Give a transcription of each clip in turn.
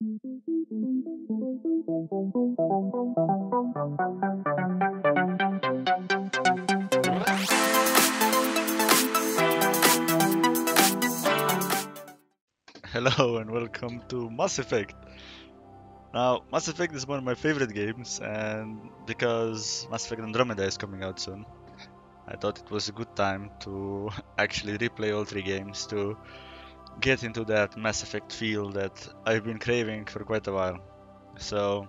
Hello and welcome to Mass Effect. Now, Mass Effect is one of my favorite games, and because Mass Effect Andromeda is coming out soon, I thought it was a good time to actually replay all three games to get into that Mass Effect feel that I've been craving for quite a while. So,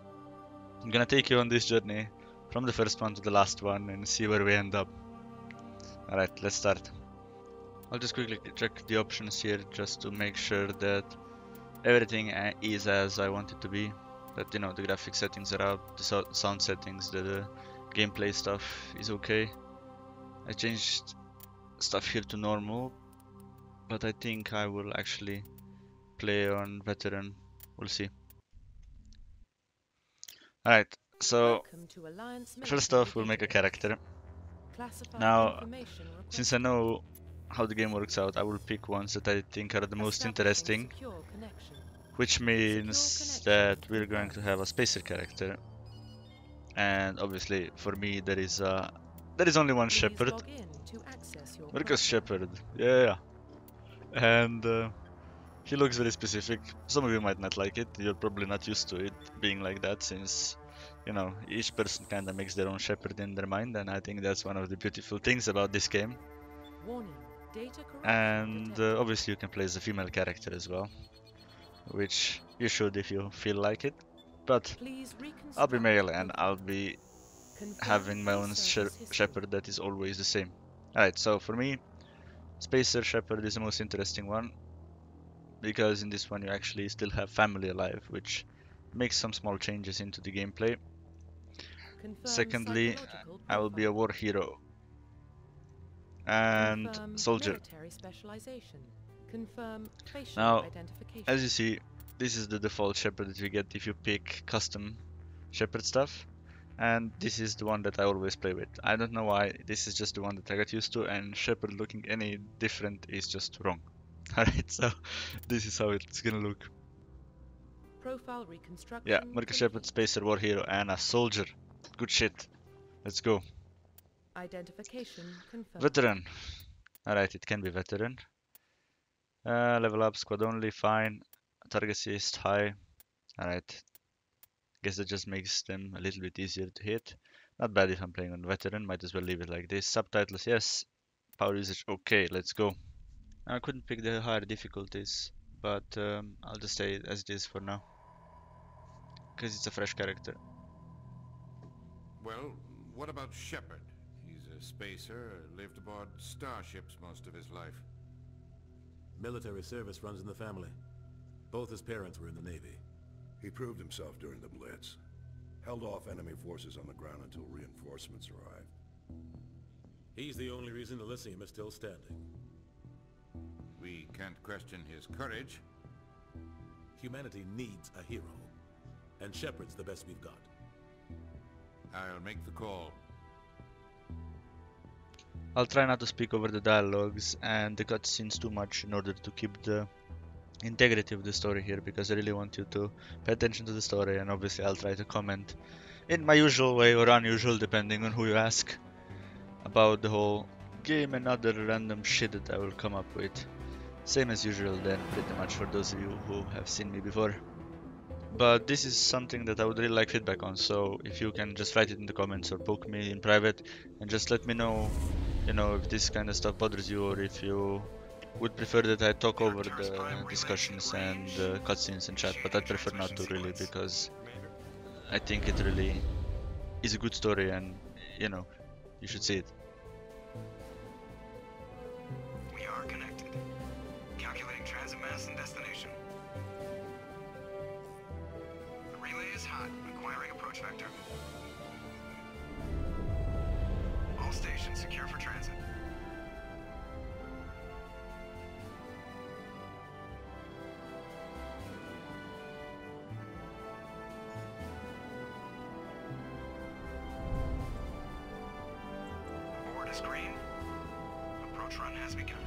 I'm gonna take you on this journey from the first one to the last one and see where we end up. Alright, let's start. I'll just quickly check the options here just to make sure that everything is as I want it to be. That, you know, the graphic settings are up, the sound settings, the gameplay stuff is okay. I changed stuff here to normal, but I think I will actually play on veteran. We'll see. Alright, so first off we'll make a character. Now, since I know how the game works out, I will pick ones that I think are the most interesting, which means that we're going to have a spacer character. And obviously for me there is only one Shepard. Mercus Shepard, yeah. And he looks very specific. Some of you might not like it, you're probably not used to it being like that, since, you know, each person kinda makes their own Shepard in their mind, and I think that's one of the beautiful things about this game. And obviously you can play as a female character as well, which you should if you feel like it. But I'll be male and I'll be having my own Shepard that is always the same. Alright, so for me, Spacer Shepard is the most interesting one, because in this one you actually still have family alive, which makes some small changes into the gameplay. Secondly, I will be a war hero and soldier. Now, as you see, this is the default Shepard that you get if you pick custom Shepard stuff, and this is the one that I always play with. I don't know why, this is just the one that I got used to, and Shepard looking any different is just wrong. Alright, so this is how it's gonna look. Profile reconstruction. Yeah, Mercus Shepard, Spacer, War Hero, and a soldier. Good shit. Let's go. Identification confirmed. Veteran. Alright, it can be veteran. Level up, squad only, fine. Target assist, high. Alright. Guess that just makes them a little bit easier to hit. Not bad if I'm playing on veteran, might as well leave it like this. Subtitles, yes. Power usage, okay, let's go. I couldn't pick the higher difficulties, but I'll just stay as it is for now, because it's a fresh character. Well, what about Shepard? He's a spacer, lived aboard starships most of his life. Military service runs in the family. Both his parents were in the Navy. He proved himself during the Blitz. Held off enemy forces on the ground until reinforcements arrived. He's the only reason Elysium is still standing. We can't question his courage. Humanity needs a hero. And Shepard's the best we've got. I'll make the call. I'll try not to speak over the dialogues and the cutscenes too much in order to keep the integrity of the story here, because I really want you to pay attention to the story, and obviously I'll try to comment in my usual way, or unusual depending on who you ask, about the whole game and other random shit that I will come up with. Same as usual then, pretty much, for those of you who have seen me before. But this is something that I would really like feedback on, so if you can just write it in the comments or poke me in private and just let me know, you know, if this kind of stuff bothers you, or if you would prefer that I talk over the discussions and the cutscenes and chat. But I prefer not to, really, because I think it really is a good story and, you know, you should see it. We are connected. Calculating transit mass and destination. The relay is hot, requiring approach vector. All stations secure for transit. Board is green. Approach run has begun.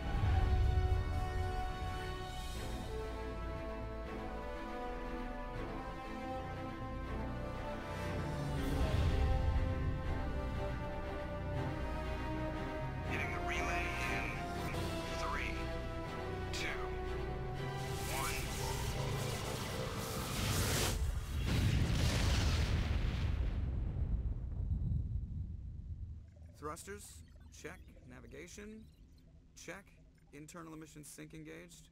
Thrusters? Check. Navigation? Check. Internal emission sink engaged?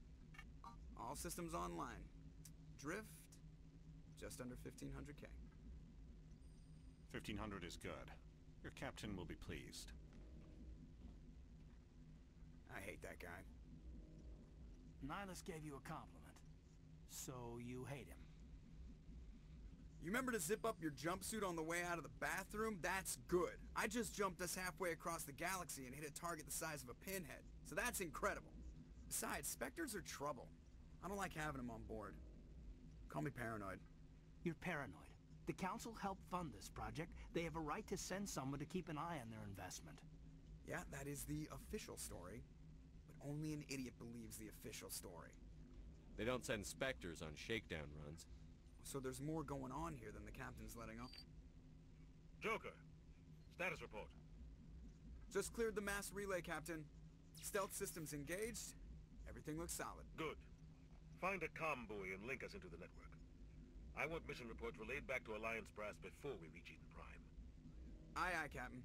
All systems online. Drift? Just under 1500K. 1500 is good. Your captain will be pleased. I hate that guy. Nihilus gave you a compliment. So you hate him. You remember to zip up your jumpsuit on the way out of the bathroom? That's good. I just jumped us halfway across the galaxy and hit a target the size of a pinhead. So that's incredible. Besides, Spectres are trouble. I don't like having them on board. Call me paranoid. You're paranoid. The Council helped fund this project. They have a right to send someone to keep an eye on their investment. Yeah, that is the official story. But only an idiot believes the official story. They don't send Spectres on shakedown runs. So there's more going on here than the captain's letting on. Joker, status report. Just cleared the mass relay, Captain. Stealth systems engaged. Everything looks solid. Good. Find a comm buoy and link us into the network. I want mission reports relayed back to Alliance Brass before we reach Eden Prime. Aye, aye, Captain.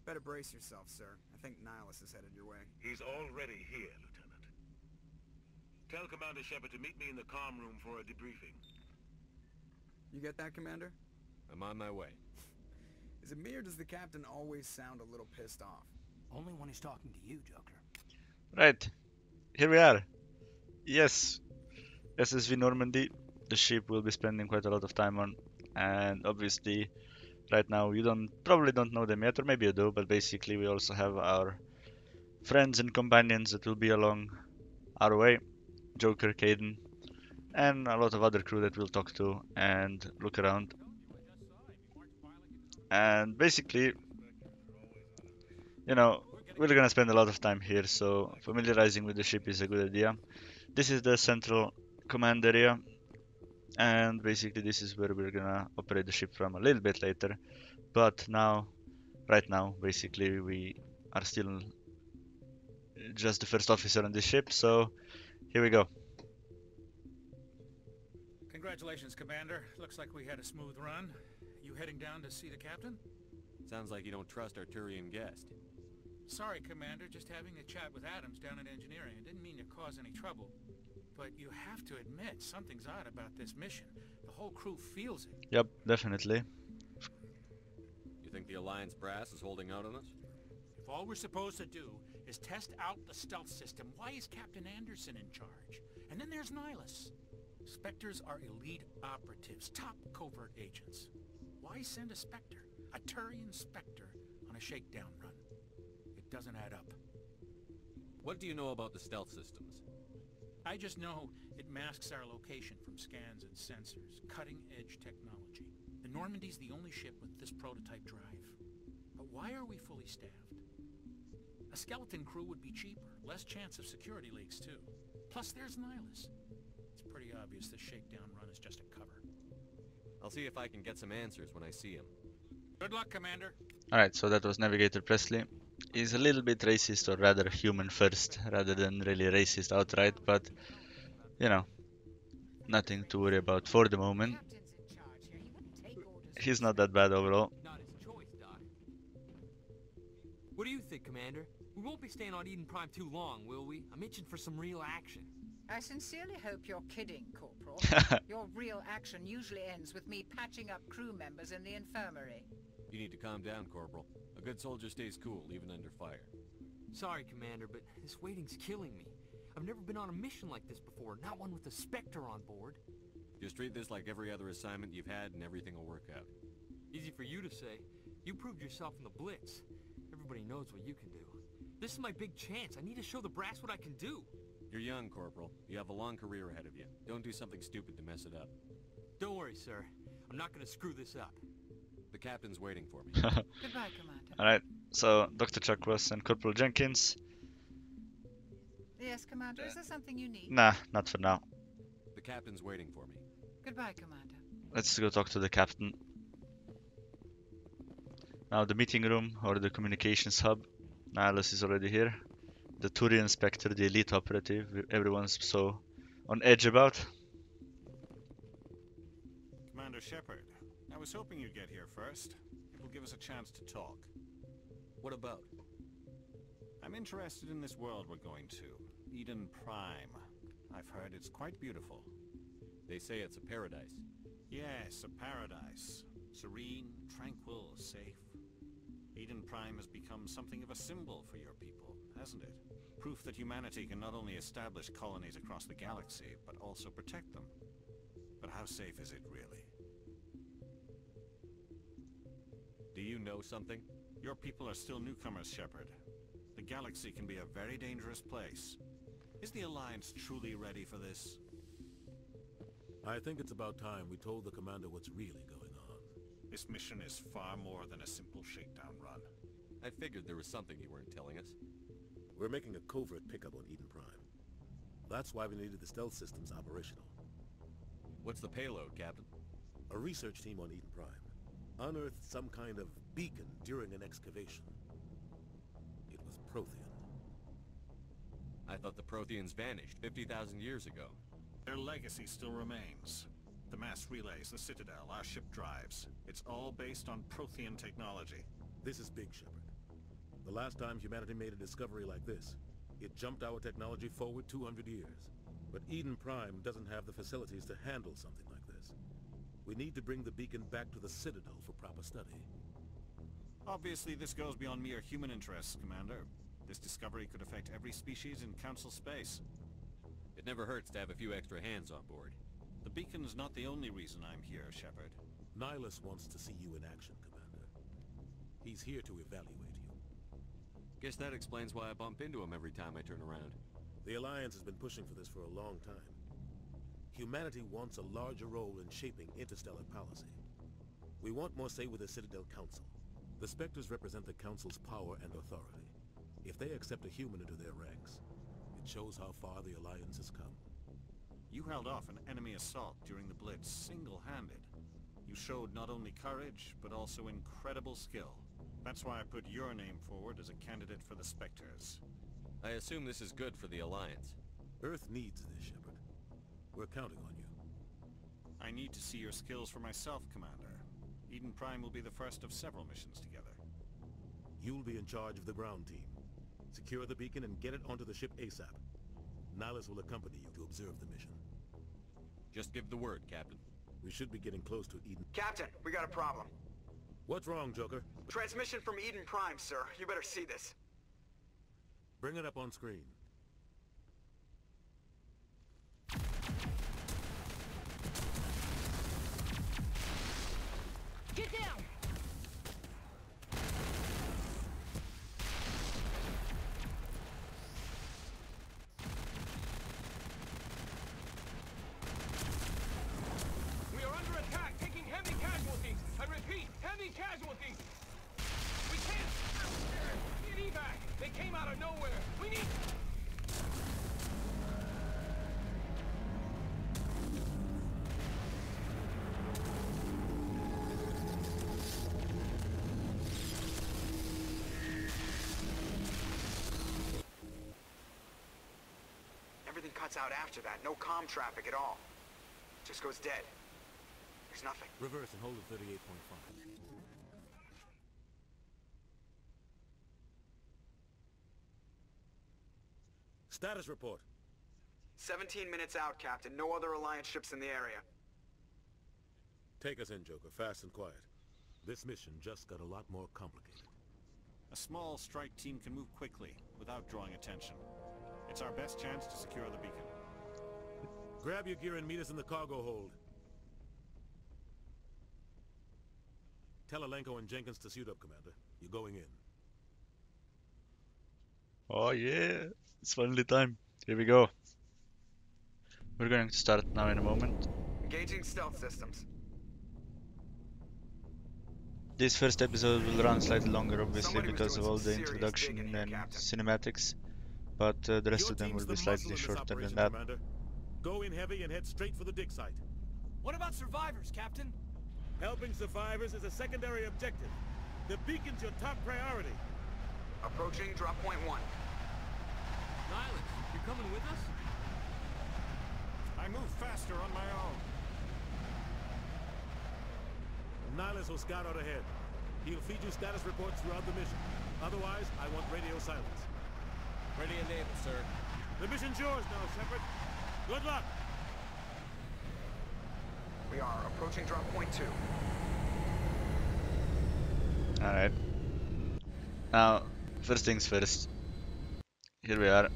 Better brace yourself, sir. I think Nihilus is headed your way. He's already here, Lieutenant. Tell Commander Shepard to meet me in the comm room for a debriefing. You get that, Commander? I'm on my way. Is it me or does the Captain always sound a little pissed off? Only when he's talking to you, Joker. Right, here we are. Yes, SSV Normandy, the ship we'll be spending quite a lot of time on, and obviously right now you probably don't know them yet, or maybe you do, but basically we also have our friends and companions that will be along our way, Joker, Caden, and a lot of other crew that we'll talk to and look around. And basically, you know, we're gonna spend a lot of time here, so familiarizing with the ship is a good idea. This is the central command area, and basically this is where we're gonna operate the ship from a little bit later. But now, right now, basically we are still just the first officer on this ship, so here we go. Congratulations, Commander. Looks like we had a smooth run. You heading down to see the captain? Sounds like you don't trust our Turian guest. Sorry, Commander. Just having a chat with Adams down at engineering. I didn't mean to cause any trouble. But you have to admit, something's odd about this mission. The whole crew feels it. Yep, definitely. You think the Alliance Brass is holding out on us? If all we're supposed to do is test out the stealth system, why is Captain Anderson in charge? And then there's Nihilus. Spectres are elite operatives, top covert agents. Why send a Spectre, a Turian Spectre, on a shakedown run? It doesn't add up. What do you know about the stealth systems? I just know it masks our location from scans and sensors. Cutting-edge technology. The Normandy's the only ship with this prototype drive. But why are we fully staffed? A skeleton crew would be cheaper. Less chance of security leaks, too. Plus, there's Nihilus. It's pretty obvious this shakedown run is just a cover. I'll see if I can get some answers when I see him. Good luck, Commander. Alright, so that was Navigator Presley. He's a little bit racist, or rather human first, rather than really racist outright, but, you know, nothing to worry about for the moment. He's not that bad overall. Not his choice, Doc. What do you think, Commander? We won't be staying on Eden Prime too long, will we? I'm itching for some real action. I sincerely hope you're kidding, Corporal. Your real action usually ends with me patching up crew members in the infirmary. You need to calm down, Corporal. A good soldier stays cool, even under fire. Sorry, Commander, but this waiting's killing me. I've never been on a mission like this before, not one with a Spectre on board. Just treat this like every other assignment you've had and everything will work out. Easy for you to say. You proved yourself in the Blitz. Everybody knows what you can do. This is my big chance. I need to show the brass what I can do. You're young, Corporal. You have a long career ahead of you. Don't do something stupid to mess it up. Don't worry, sir. I'm not gonna screw this up. The captain's waiting for me. Goodbye, Commander. Alright, so Dr. Chuckwas and Corporal Jenkins. Yes, Commander. Is there something you need? Nah, not for now. The captain's waiting for me. Goodbye, Commander. Let's go talk to the captain. Now the meeting room, or the communications hub. Nihilus is already here. The Turian Spectre, the elite operative, everyone's so on edge about. Commander Shepard, I was hoping you'd get here first. It will give us a chance to talk. What about? I'm interested in this world we're going to. Eden Prime. I've heard it's quite beautiful. They say it's a paradise. Yes, a paradise. Serene, tranquil, safe. Eden Prime has become something of a symbol for your people, hasn't it? Proof that humanity can not only establish colonies across the galaxy, but also protect them. But how safe is it really? Do you know something? Your people are still newcomers, Shepard. The galaxy can be a very dangerous place. Is the Alliance truly ready for this? I think it's about time we told the commander what's really going on. This mission is far more than a simple shakedown run. I figured there was something you weren't telling us. We're making a covert pickup on Eden Prime. That's why we needed the stealth systems operational. What's the payload, Captain? A research team on Eden Prime unearthed some kind of beacon during an excavation. It was Prothean. I thought the Protheans vanished 50,000 years ago. Their legacy still remains. The mass relays, the Citadel, our ship drives. It's all based on Prothean technology. This is big, Shepard. The last time humanity made a discovery like this, it jumped our technology forward 200 years. But Eden Prime doesn't have the facilities to handle something like this. We need to bring the beacon back to the Citadel for proper study. Obviously, this goes beyond mere human interests, Commander. This discovery could affect every species in Council space. It never hurts to have a few extra hands on board. The beacon's not the only reason I'm here, Shepard. Nihilus wants to see you in action, Commander. He's here to evaluate you. Guess that explains why I bump into him every time I turn around. The Alliance has been pushing for this for a long time. Humanity wants a larger role in shaping interstellar policy. We want more say with the Citadel Council. The Spectres represent the Council's power and authority. If they accept a human into their ranks, it shows how far the Alliance has come. You held off an enemy assault during the Blitz single-handed. You showed not only courage, but also incredible skill. That's why I put your name forward as a candidate for the Spectres. I assume this is good for the Alliance. Earth needs this, Shepard. We're counting on you. I need to see your skills for myself, Commander. Eden Prime will be the first of several missions together. You'll be in charge of the ground team. Secure the beacon and get it onto the ship ASAP. Nihilus will accompany you to observe the mission. Just give the word, Captain. We should be getting close to Eden. Captain, we got a problem. What's wrong, Joker? Transmission from Eden Prime, sir. You better see this. Bring it up on screen. Get down! We are under attack, taking heavy casualties. I repeat, heavy casualties. We can't get evac. They came out of nowhere. We need... Everything cuts out after that. No comm traffic at all. Just goes dead. There's nothing. Reverse and hold at 38.5. Status report. 17 minutes out, Captain. No other Alliance ships in the area. Take us in, Joker. Fast and quiet. This mission just got a lot more complicated. A small strike team can move quickly, without drawing attention. It's our best chance to secure the beacon. Grab your gear and meet us in the cargo hold. Tell Alenko and Jenkins to suit up, Commander. You're going in. Oh yeah, it's finally time. Here we go. We're going to start now in a moment. Engaging stealth systems. This first episode will run slightly longer, obviously, because of all the introduction and cinematics, but the rest of them will be slightly shorter than that. Commander. Go in heavy and head straight for the dig site. What about survivors, Captain? Helping survivors is a secondary objective. The beacon's your top priority. Approaching drop point 1. Nihilus, you're coming with us? I move faster on my own. Nihilus will scout out ahead. He'll feed you status reports throughout the mission. Otherwise, I want radio silence. Ready and able, sir. The mission's yours now, Shepard. Good luck! We are approaching drop point 2. Alright. Now, first things first. Here we are.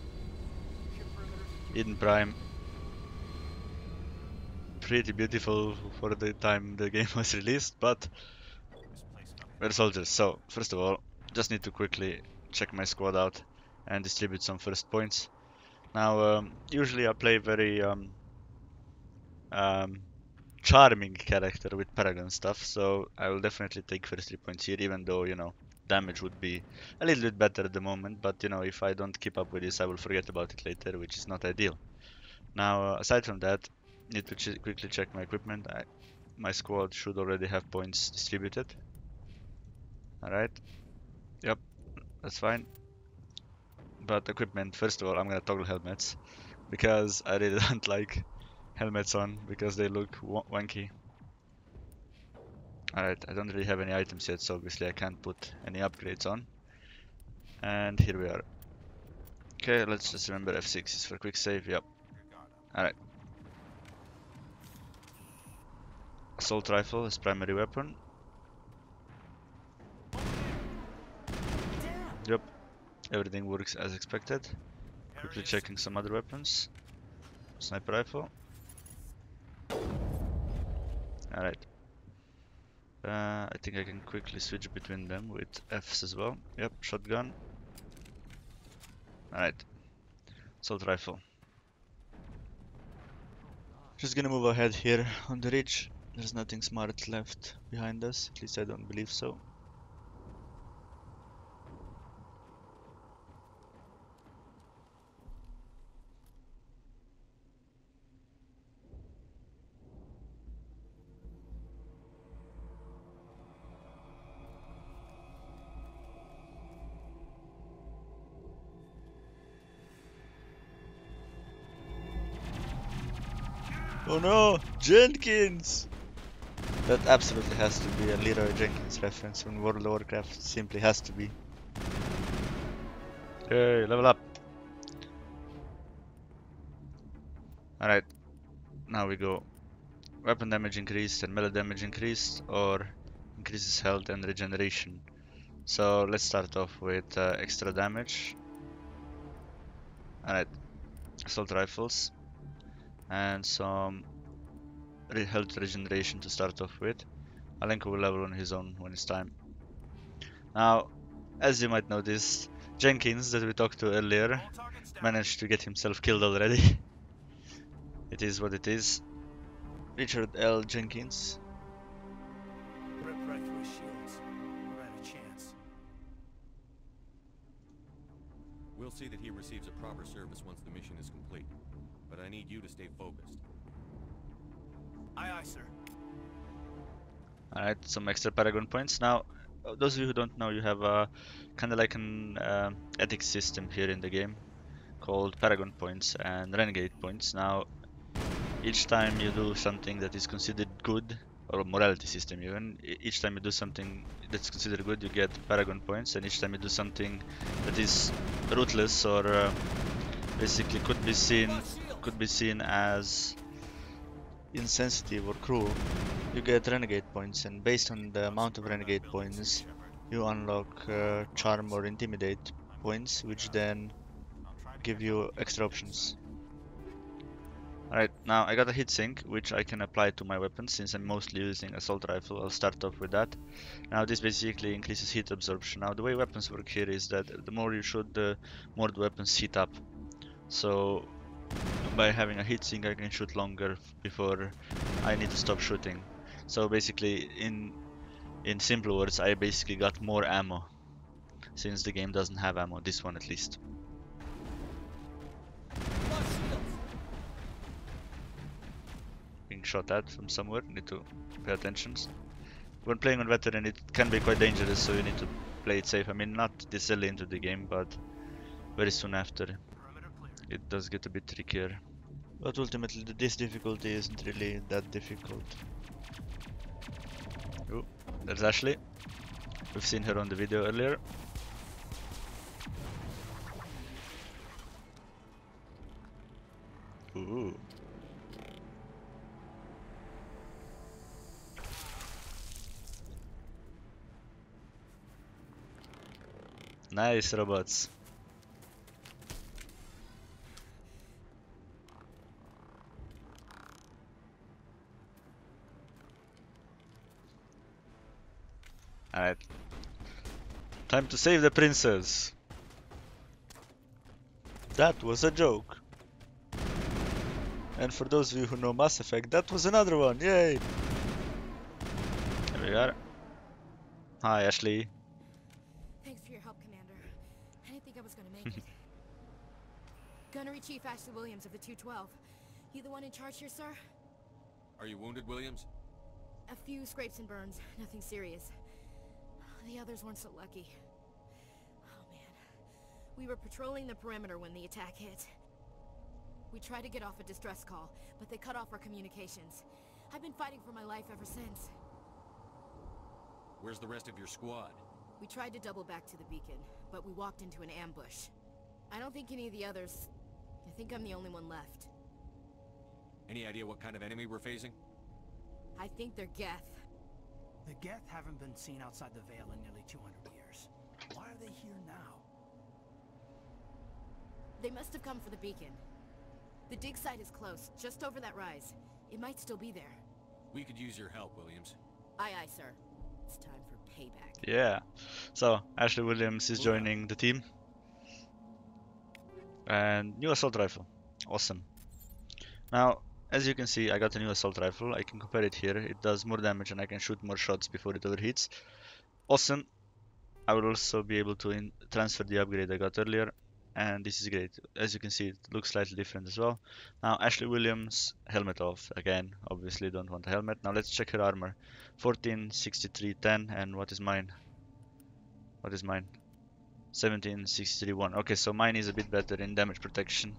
Eden Prime. Pretty beautiful for the time the game was released, but we're soldiers. So, first of all, just need to quickly check my squad out and distribute some first points. Now, usually I play very charming character with Paragon stuff, so I will definitely take first 3 points here, even though, you know, damage would be a little bit better at the moment, but, you know, if I don't keep up with this, I will forget about it later, which is not ideal. Now, aside from that, need to quickly check my equipment. My squad should already have points distributed. Alright. Yep, that's fine. But equipment, first of all, I'm gonna toggle helmets, because I really don't like helmets on, because they look wanky. Alright, I don't really have any items yet, so obviously I can't put any upgrades on. And here we are. Okay, let's just remember F6 is for quick save, yep. Alright. Assault rifle is primary weapon. Yep, everything works as expected. Quickly checking some other weapons. Sniper rifle. Alright. I think I can quickly switch between them with Fs as well. Yep, shotgun. Alright. Assault rifle. Just gonna move ahead here on the ridge. There's nothing smart left behind us, at least I don't believe so. Oh no, Jenkins! That absolutely has to be a Leroy Jenkins reference from World of Warcraft. Simply has to be. Hey, level up! Alright, now we go. Weapon damage increased and melee damage increased, or increases health and regeneration. So let's start off with extra damage. Alright, assault rifles. And some health regeneration to start off with. Alenko will level on his own when it's time. Now, as you might notice, Jenkins, that we talked to earlier, managed to get himself killed already. It is what it is. Richard L. Jenkins. Rip right through his shields. We're at a chance. We'll see that he receives a proper service once the mission is complete. But I need you to stay focused. Aye, aye, sir. Alright, some extra Paragon points. Now, those of you who don't know, you have a kind of like an ethics system here in the game called Paragon points and Renegade points. Now, each time you do something that is considered good, or a morality system even, each time you do something that's considered good, you get Paragon points, and each time you do something that is ruthless or basically could be seen as insensitive or cruel, you get renegade points, and based on the amount of renegade points you unlock charm or intimidate points, which then give you extra options. Alright, now I got a heatsink which I can apply to my weapons. Since I'm mostly using assault rifle, I'll start off with that. Now this basically increases heat absorption. Now the way weapons work here is that the more you shoot, the more the weapons heat up. So by having a heatsink I can shoot longer before I need to stop shooting. So basically in simple words, I basically got more ammo, since the game doesn't have ammo, this one at least. Being shot at from somewhere, need to pay attention. When playing on veteran it can be quite dangerous, so you need to play it safe. I mean, not this early into the game, but very soon after it does get a bit trickier. But ultimately this difficulty isn't really that difficult. Oh, there's Ashley. We've seen her on the video earlier. Ooh. Nice robots. Alright. Time to save the princess. That was a joke. And for those of you who know Mass Effect, that was another one. Yay! There we are. Hi, Ashley. Thanks for your help, Commander. I didn't think I was gonna make it. Gunnery Chief Ashley Williams of the 212. You the one in charge here, sir? Are you wounded, Williams? A few scrapes and burns, nothing serious. The others weren't so lucky. Oh man. We were patrolling the perimeter when the attack hit. We tried to get off a distress call, but they cut off our communications. I've been fighting for my life ever since. Where's the rest of your squad? We tried to double back to the beacon, but we walked into an ambush. I don't think any of the others... I think I'm the only one left. Any idea what kind of enemy we're facing? I think they're Geth. The Geth haven't been seen outside the Veil in nearly 200 years. Why are they here now? They must have come for the beacon. The dig site is close, just over that rise. It might still be there. We could use your help, Williams. Aye, aye, sir. It's time for payback. Yeah. So, Ashley Williams is joining the team. And new assault rifle. Awesome. Now, as you can see, I got a new assault rifle. I can compare it here. It does more damage and I can shoot more shots before it overheats. Awesome. I will also be able to transfer the upgrade I got earlier. And this is great. As you can see, it looks slightly different as well. Now, Ashley Williams, helmet off. Again, obviously don't want a helmet. Now let's check her armor. 14, 63, 10. And what is mine? What is mine? 17, 63, 1. Okay, so mine is a bit better in damage protection.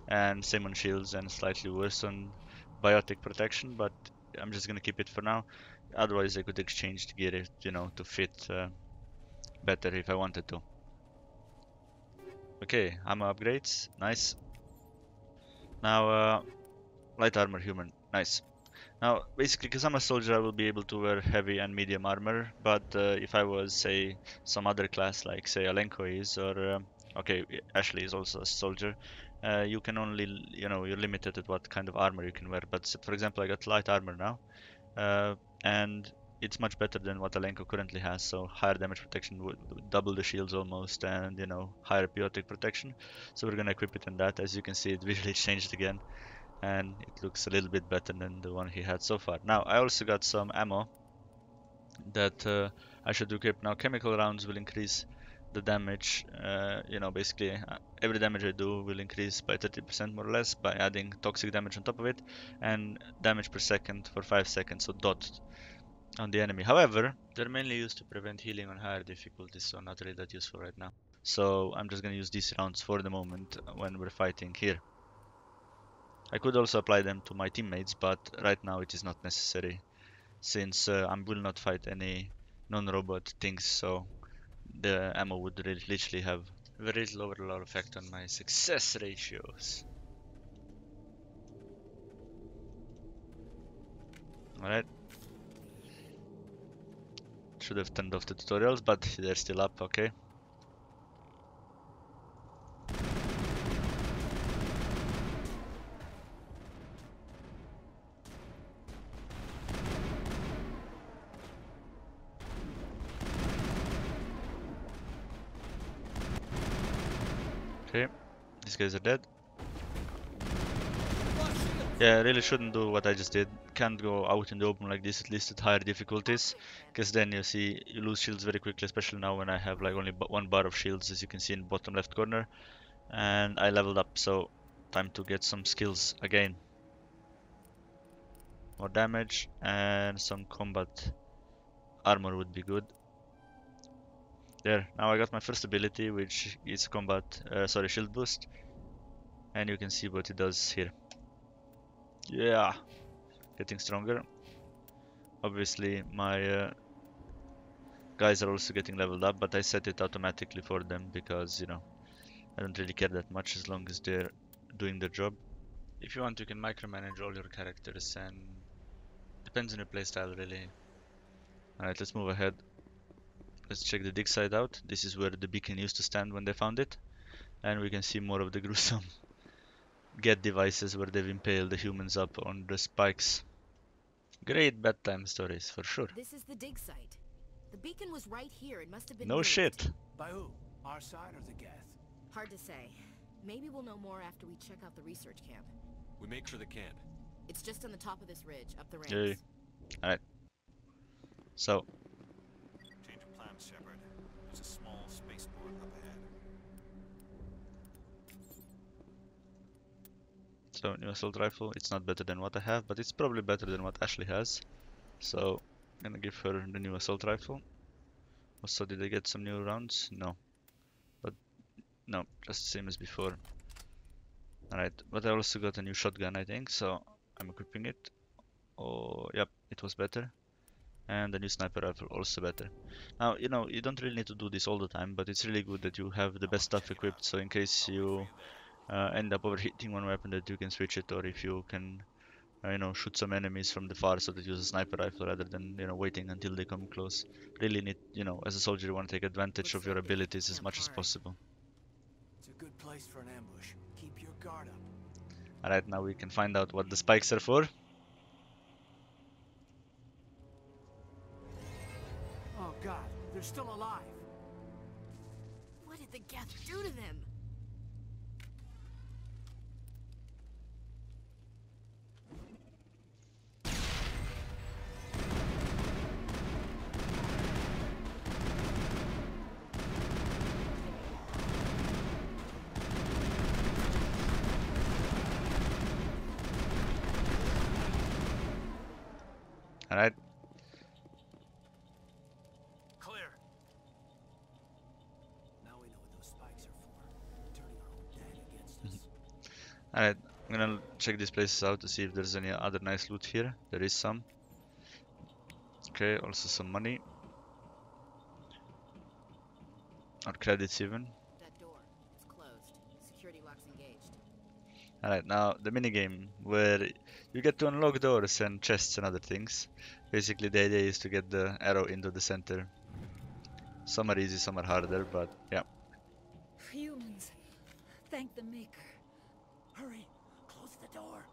And same on shields and slightly worse on biotic protection. But I'm just gonna keep it for now. Otherwise, I could exchange to get it, you know, to fit better if I wanted to. Okay, ammo upgrades, nice. Now, light armor human, nice. Now, basically, because I'm a soldier, I will be able to wear heavy and medium armor. But if I was, say, some other class, like, say, Alenko is, or, okay, Ashley is also a soldier, you can only, you know, you're limited at what kind of armor you can wear. But, for example, I got light armor now, and it's much better than what Alenko currently has, so higher damage protection would double the shields almost, and you know, higher biotic protection. So we're gonna equip it in that. As you can see, it visually changed again, and it looks a little bit better than the one he had so far. Now I also got some ammo that I should equip. Now chemical rounds will increase the damage, you know, basically every damage I do will increase by 30% more or less by adding toxic damage on top of it, and damage per second for 5 seconds, so dot on the enemy. However, they're mainly used to prevent healing on higher difficulties, so not really that useful right now. So I'm just gonna use these rounds for the moment when we're fighting here. I could also apply them to my teammates, but right now it is not necessary, since I will not fight any non-robot things, so the ammo would literally have very little overall effect on my success ratios. Alright. Should have turned off the tutorials, but they're still up, okay. Okay, these guys are dead. Yeah, I really shouldn't do what I just did. Can't go out in the open like this, at least at higher difficulties, because then you see you lose shields very quickly, especially now when I have like only one bar of shields, as you can see in the bottom left corner. And I leveled up, so time to get some skills again. More damage and some combat armor would be good. There, now I got my first ability, which is shield boost, and you can see what it does here. Yeah, getting stronger. Obviously my guys are also getting leveled up, but I set it automatically for them because, you know, I don't really care that much as long as they're doing their job. If you want, you can micromanage all your characters, and depends on your playstyle really. Alright, let's move ahead. Let's check the dig site out. This is where the beacon used to stand when they found it, and we can see more of the gruesome get devices where they've impaled the humans up on the spikes. Great bedtime stories for sure. This is the dig site. The beacon was right here. It must have been No moved. shit. By who? Our side or the Geth? Hard to say. Maybe we'll know more after we check out the research camp. We make sure they can't. It's just on the top of this ridge, up the ramps. Yay. Alright. So. Change of plans, Shepard. There's a small spaceport up ahead. So, new assault rifle. It's not better than what I have, but it's probably better than what Ashley has. So, I'm gonna give her the new assault rifle. Also, did I get some new rounds? No. But, no, just the same as before. Alright, but I also got a new shotgun, I think, so I'm equipping it. Oh, yep, it was better. And the new sniper rifle, also better. Now, you know, you don't really need to do this all the time, but it's really good that you have the best stuff equipped, so in case you end up overheating one weapon, that you can switch it, or if you can, you know, shoot some enemies from the far, so that you use a sniper rifle rather than, you know, waiting until they come close. Really need, you know, as a soldier, you want to take advantage of your abilities as much as possible. It's a good place for an ambush. Keep your guard up. Alright, now we can find out what the spikes are for. Oh god, they're still alive. What did the Geth do to them? Alright. Clear. Now we know what those spikes are for. Turning our own dead against us. Alright, I'm gonna check these places out to see if there's any other nice loot here. There is some. Okay, also some money. Or credits even. That door. It's closed. Security lock's engaged. Alright, now the minigame where you get to unlock doors and chests and other things. Basically the idea is to get the arrow into the center. Some are easy, some are harder, but yeah. Humans, thank the Maker. Hurry, close the door.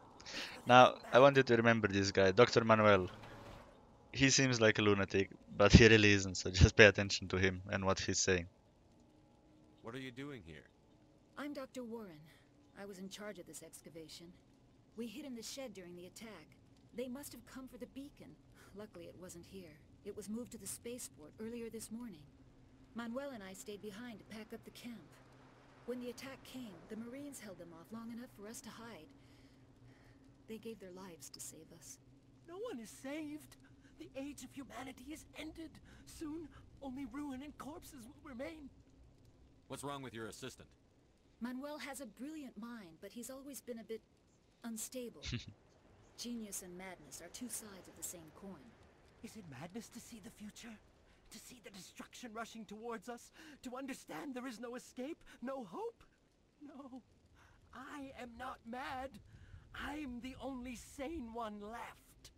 Now, I want you to remember this guy, Dr. Manuel. He seems like a lunatic, but he really isn't, so just pay attention to him and what he's saying. What are you doing here? I'm Dr. Warren. I was in charge of this excavation. We hid in the shed during the attack. They must have come for the beacon. Luckily, it wasn't here. It was moved to the spaceport earlier this morning. Manuel and I stayed behind to pack up the camp. When the attack came, the Marines held them off long enough for us to hide. They gave their lives to save us. No one is saved. The age of humanity is ended. Soon, only ruin and corpses will remain. What's wrong with your assistant? Manuel has a brilliant mind, but he's always been a bit unstable. Genius and madness are two sides of the same coin. Is it madness to see the future? To see the destruction rushing towards us? To understand there is no escape? No hope? No. I am not mad. I'm the only sane one left.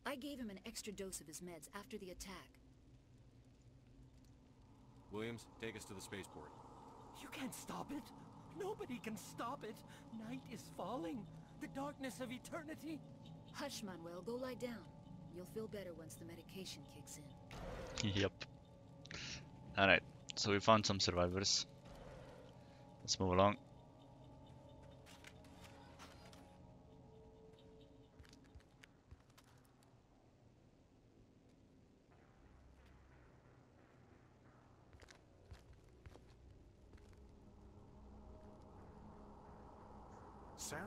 I gave him an extra dose of his meds after the attack. Williams, take us to the spaceport. You can't stop it. Nobody can stop it. Night is falling. The darkness of eternity. Hush, Manuel. Go lie down. You'll feel better once the medication kicks in. Yep. Alright, so we found some survivors. Let's move along. Saren.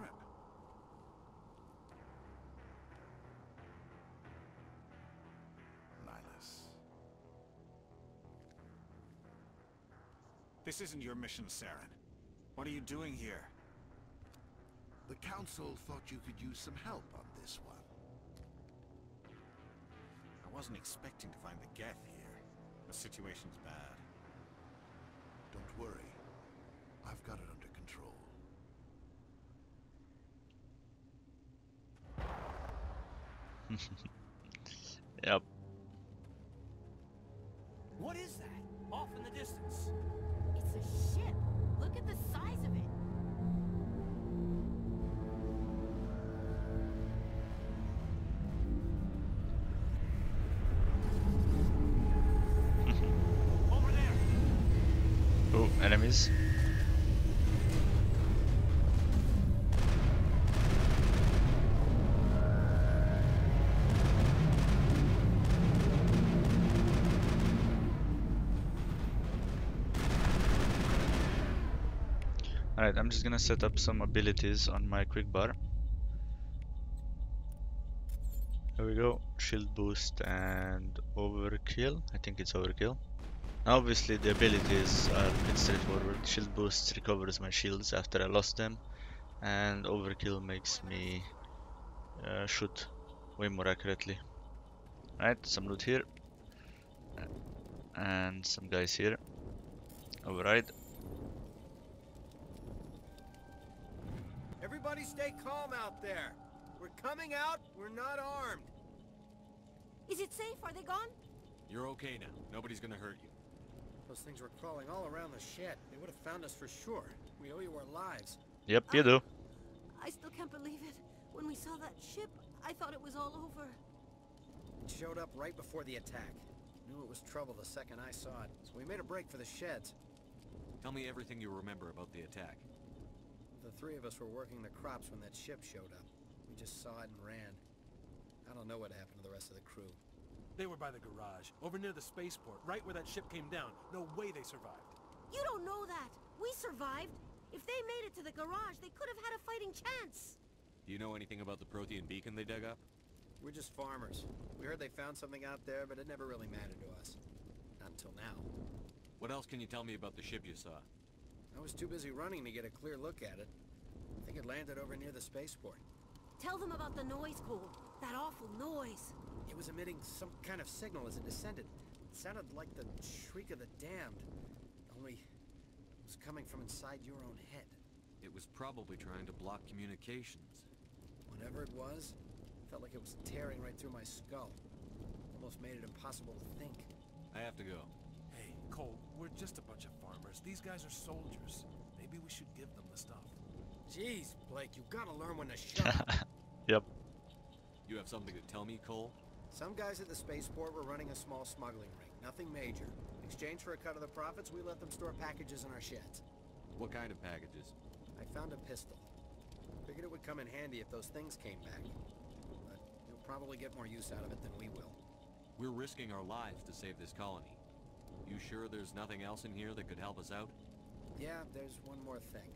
Nihilus. This isn't your mission, Saren. What are you doing here? The Council thought you could use some help on this one. I wasn't expecting to find the Geth here. The situation's bad. Don't worry. I've got it under control. Yep. What is that? Off in the distance. It's a ship. Look at the size of it. Over there. Oh, enemies. Alright, I'm just gonna set up some abilities on my quick bar. There we go, shield boost and overkill. I think it's overkill. Now obviously the abilities are a bit straightforward. Shield boost recovers my shields after I lost them, and overkill makes me shoot way more accurately. Alright, some loot here. And some guys here. Override. Everybody stay calm out there. We're coming out. We're not armed. Is it safe? Are they gone? You're okay now. Nobody's gonna hurt you. Those things were crawling all around the shed. They would have found us for sure. We owe you our lives. Yep, you do. I still can't believe it. When we saw that ship, I thought it was all over. It showed up right before the attack. Knew it was trouble the second I saw it, so we made a break for the sheds. Tell me everything you remember about the attack. The three of us were working the crops when that ship showed up. We just saw it and ran. I don't know what happened to the rest of the crew. They were by the garage, over near the spaceport, right where that ship came down. No way they survived. You don't know that. We survived. If they made it to the garage, they could have had a fighting chance. Do you know anything about the Prothean beacon they dug up? We're just farmers. We heard they found something out there, but it never really mattered to us. Not until now. What else can you tell me about the ship you saw? I was too busy running to get a clear look at it. I think it landed over near the spaceport. Tell them about the noise, Cole. That awful noise. It was emitting some kind of signal as it descended. It sounded like the shriek of the damned. Only it was coming from inside your own head. It was probably trying to block communications. Whatever it was, felt like it was tearing right through my skull. Almost made it impossible to think. I have to go. Hey, Cole, we're just a bunch of farmers. These guys are soldiers. Maybe we should give them the stuff. Jeez, Blake, you gotta learn when to shut up. Yep. You have something to tell me, Cole? Some guys at the spaceport were running a small smuggling ring. Nothing major. In exchange for a cut of the profits, we let them store packages in our sheds. What kind of packages? I found a pistol. Figured it would come in handy if those things came back. But you'll probably get more use out of it than we will. We're risking our lives to save this colony. You sure there's nothing else in here that could help us out? Yeah, there's one more thing.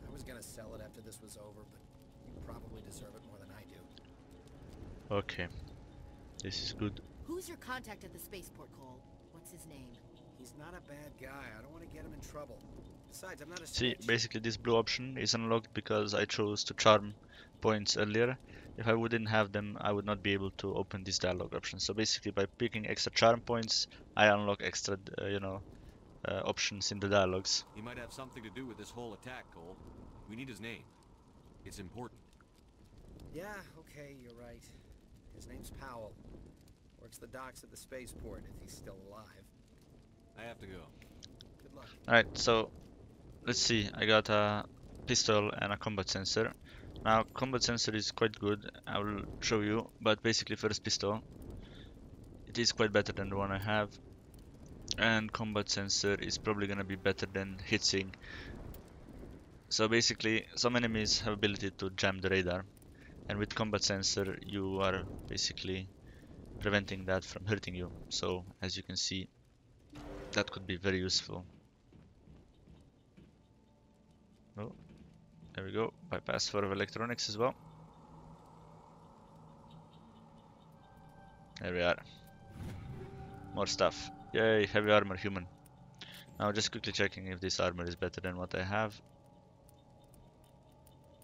I was gonna sell it after this was over, but you probably deserve it more than I do. Okay. This is good. Who's your contact at the spaceport, Cole? What's his name? He's not a bad guy. I don't want to get him in trouble. Besides, I'm not a See, snitch. basically this blue option is unlocked because I chose to charm points earlier. If I wouldn't have them, I would not be able to open this dialogue option. So basically by picking extra charm points, I unlock extra, options in the dialogues. He might have something to do with this whole attack, Cole. We need his name. It's important. Yeah, okay, you're right. His name's Powell. Works the docks at the spaceport if he's still alive. I have to go. Good luck. Alright, so let's see. I got a pistol and a combat sensor. Now, combat sensor is quite good. I will show you. But basically, first pistol. It is quite better than the one I have. And combat sensor is probably gonna be better than hitsing. So basically, some enemies have ability to jam the radar. And with combat sensor, you are basically preventing that from hurting you. So, as you can see, that could be very useful. Oh, there we go. Bypass for electronics as well. There we are. More stuff. Yay, heavy armor human. Now just quickly checking if this armor is better than what I have.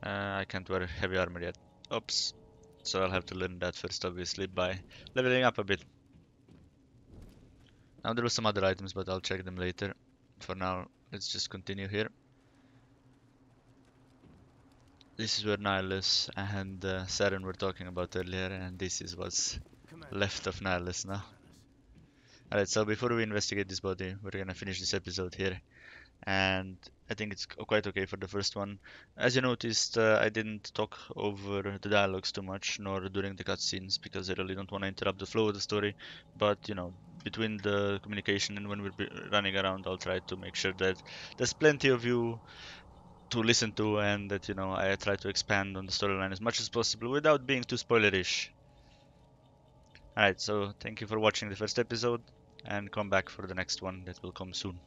I can't wear heavy armor yet. Oops. So I'll have to learn that first, obviously, by leveling up a bit. Now there were some other items, but I'll check them later. For now, let's just continue here. This is where Nihilus and Saren were talking about earlier, and this is what's left of Nihilus now. Alright, so before we investigate this body, we're gonna finish this episode here. And I think it's quite okay for the first one. As you noticed, I didn't talk over the dialogues too much, nor during the cutscenes, because I really don't want to interrupt the flow of the story. But, you know, between the communication and when we're running around, I'll try to make sure that there's plenty of you to listen to, and that, you know, I try to expand on the storyline as much as possible without being too spoilerish. Alright, so thank you for watching the first episode, and come back for the next one that will come soon.